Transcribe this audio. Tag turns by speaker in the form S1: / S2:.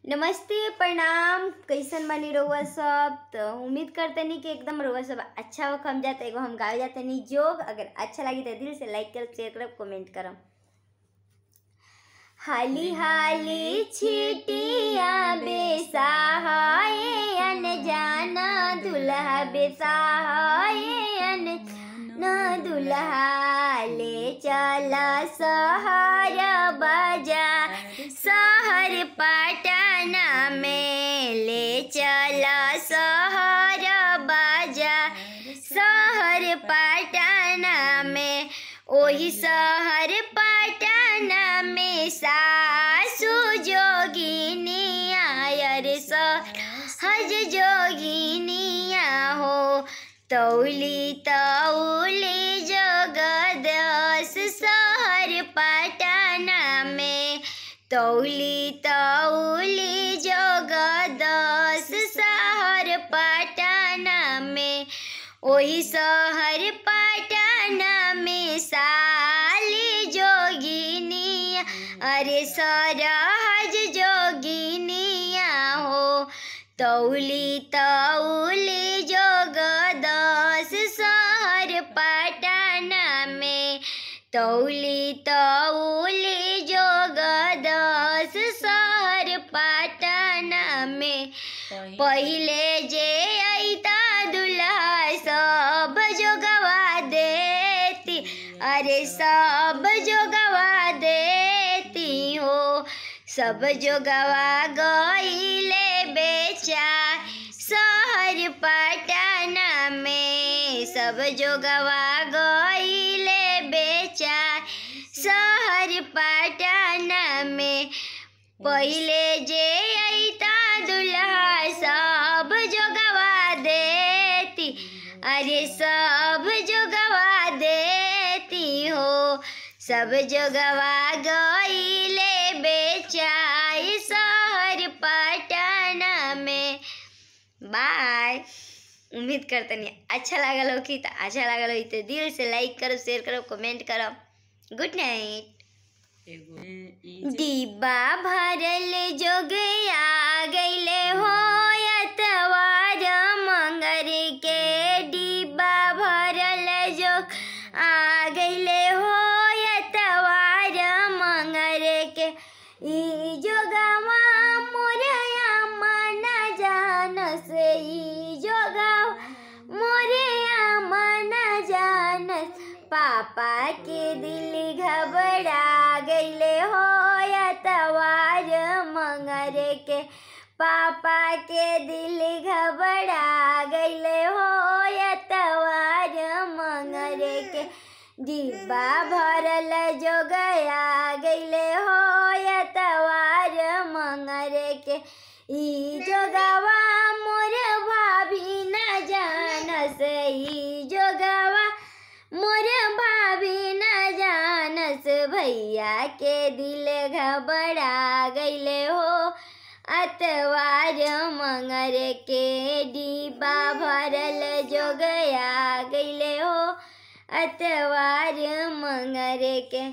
S1: नमस्ते प्रणाम। कैसन बनी रउआ सब? तो उम्मीद करतनी कि एकदम रउआ सब अच्छा हो। हम जाते एगो हम गावे जातनी जोग। अगर अच्छा लगी तो दिल से लाइक करब, शेयर करब, कमेंट करब। हाली हाली छिटिया बेसाहाय अनजाना दुल्हा बेसाहाय अनजाना दुल्हा ले चला शहर बाजार शहर पटना में ले चला शहर बाजार शहर पटना में ओही शहर पटना में सासु जोगिनिया अरे सहज जोगिनिया हो तौली तौली जगदस शहर पटना में तौली तौली जगदस शहर पटना में ओही शहर पटना में साली जोगिनिया अरे सरहज जोगिनिया हो तौली तौली जगदस शहर पटना में तौली तौली जगदस शहर पटना में पहिले जे अइता दुल्हा सब जोगवा देती अरे सब जोगवा देती हो सब जोगवा गइले बेचार शहर पटना में सब जोगवा गइले बेचार शहर पटना में पहिले जे अइता दुल्हा सब जोगवा देती अरे सब जोगवा देती हो सब जोगवा गइले बेचार शहर पटना में। बाय। उम्मीद करतनी अच्छा लागल हो कि अच्छा लागल हो तो दिल से लाइक करो, शेयर करो, कमेंट करो। Good night. डिब्बा भरल जोग आ गइले हो एतवार मंगर के डिब्बा भरल जोग आ गइले हो एतवार मंगर के ई जोगवा मोरया मन जान से ई जोगवा मोरया मन जान पापा के दिल घबरा गइले हो एतवार मंगर के पापा के दिल घबरा गइले हो एतवार मंगर के डिब्बा भरल जो गया गइले हो एतवार मंगर के ई जोगवा मोर भाभी न जान से ई जोगवा मोर भाभी न जानस भैया के दिल घबरा गइले हो एतवार मंगर के डिब्बा भरल जो गया गइले हो एतवार मंगर के।